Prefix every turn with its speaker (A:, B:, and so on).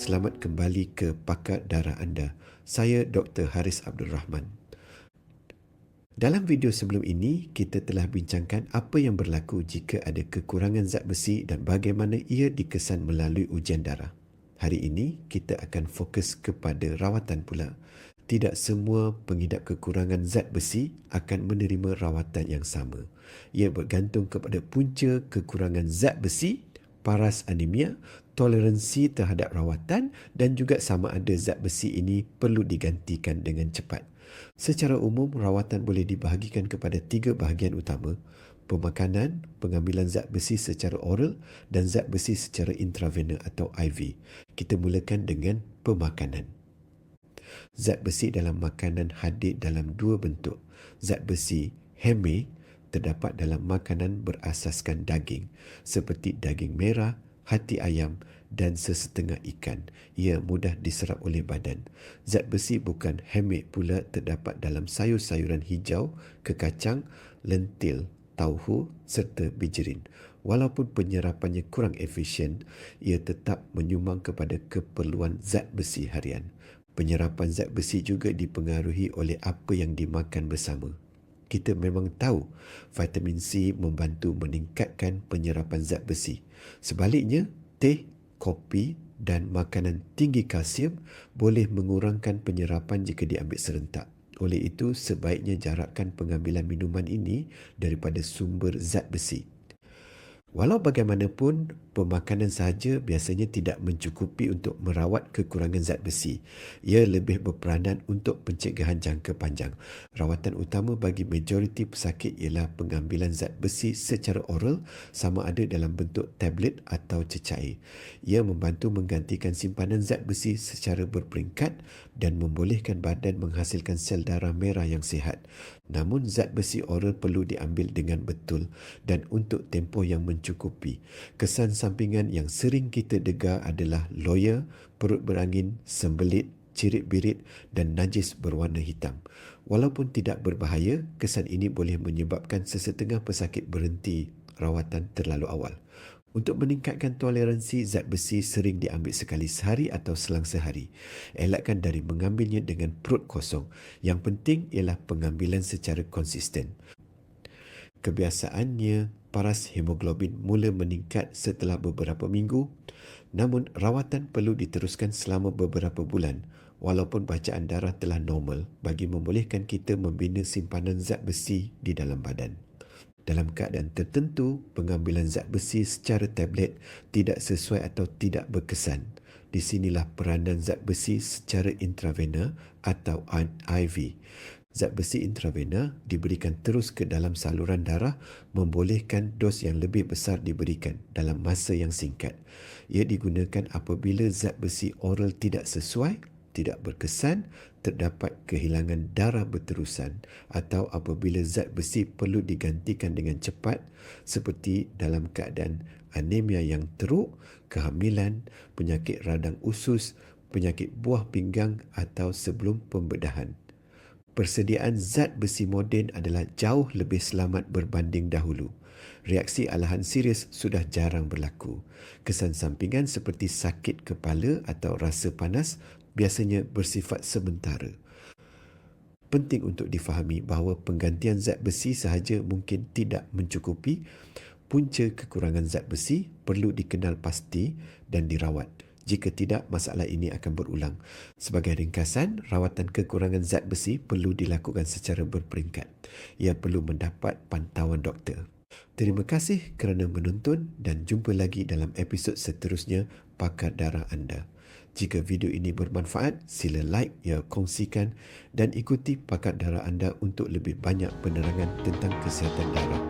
A: selamat kembali ke Pakar Darah Anda. Saya Dr. Haris Abdul Rahman. Dalam video sebelum ini, kita telah bincangkan apa yang berlaku jika ada kekurangan zat besi dan bagaimana ia dikesan melalui ujian darah. Hari ini, kita akan fokus kepada rawatan pula. Tidak semua pengidap kekurangan zat besi akan menerima rawatan yang sama. Ia bergantung kepada punca kekurangan zat besi, paras anemia, toleransi terhadap rawatan dan juga sama ada zat besi ini perlu digantikan dengan cepat. Secara umum, rawatan boleh dibahagikan kepada 3 bahagian utama: pemakanan, pengambilan zat besi secara oral dan zat besi secara intravena atau IV. Kita mulakan dengan pemakanan. Zat besi dalam makanan hadir dalam 2 bentuk. Zat besi heme terdapat dalam makanan berasaskan daging seperti daging merah, hati ayam dan sesetengah ikan. Ia mudah diserap oleh badan. Zat besi bukan heme pula terdapat dalam sayur-sayuran hijau, kekacang, lentil, tauhu serta bijirin. Walaupun penyerapannya kurang efisien, ia tetap menyumbang kepada keperluan zat besi harian. Penyerapan zat besi juga dipengaruhi oleh apa yang dimakan bersama. Kita memang tahu vitamin C membantu meningkatkan penyerapan zat besi. Sebaliknya, teh, kopi dan makanan tinggi kalsium boleh mengurangkan penyerapan jika diambil serentak. Oleh itu, sebaiknya jarakkan pengambilan minuman ini daripada sumber zat besi. Walau bagaimanapun, pemakanan sahaja biasanya tidak mencukupi untuk merawat kekurangan zat besi. Ia lebih berperanan untuk pencegahan jangka panjang. Rawatan utama bagi majoriti pesakit ialah pengambilan zat besi secara oral, sama ada dalam bentuk tablet atau cecair. Ia membantu menggantikan simpanan zat besi secara berperingkat dan membolehkan badan menghasilkan sel darah merah yang sihat. Namun, zat besi oral perlu diambil dengan betul dan untuk tempoh yang mencukupi. Kesan sampingan yang sering kita dengar adalah loya, perut berangin, sembelit, cirit-birit dan najis berwarna hitam. Walaupun tidak berbahaya, kesan ini boleh menyebabkan sesetengah pesakit berhenti rawatan terlalu awal. Untuk meningkatkan toleransi, zat besi sering diambil sekali sehari atau selang sehari. Elakkan dari mengambilnya dengan perut kosong. Yang penting ialah pengambilan secara konsisten. Kebiasaannya, paras hemoglobin mula meningkat setelah beberapa minggu, namun rawatan perlu diteruskan selama beberapa bulan walaupun bacaan darah telah normal bagi membolehkan kita membina simpanan zat besi di dalam badan. Dalam keadaan tertentu, pengambilan zat besi secara tablet tidak sesuai atau tidak berkesan. Di sinilah peranan zat besi secara intravena atau IV. Zat besi intravena diberikan terus ke dalam saluran darah, membolehkan dos yang lebih besar diberikan dalam masa yang singkat. Ia digunakan apabila zat besi oral tidak sesuai, tidak berkesan, terdapat kehilangan darah berterusan atau apabila zat besi perlu digantikan dengan cepat seperti dalam keadaan anemia yang teruk, kehamilan, penyakit radang usus, penyakit buah pinggang atau sebelum pembedahan. Persediaan zat besi moden adalah jauh lebih selamat berbanding dahulu. Reaksi alahan serius sudah jarang berlaku. Kesan sampingan seperti sakit kepala atau rasa panas biasanya bersifat sementara. Penting untuk difahami bahawa penggantian zat besi sahaja mungkin tidak mencukupi. Punca kekurangan zat besi perlu dikenal pasti dan dirawat. Jika tidak, masalah ini akan berulang. Sebagai ringkasan, rawatan kekurangan zat besi perlu dilakukan secara berperingkat. Ia perlu mendapat pantauan doktor. Terima kasih kerana menonton dan jumpa lagi dalam episod seterusnya Pakar Darah Anda. Jika video ini bermanfaat, sila like, kongsikan dan ikuti Pakar Darah Anda untuk lebih banyak penerangan tentang kesihatan darah.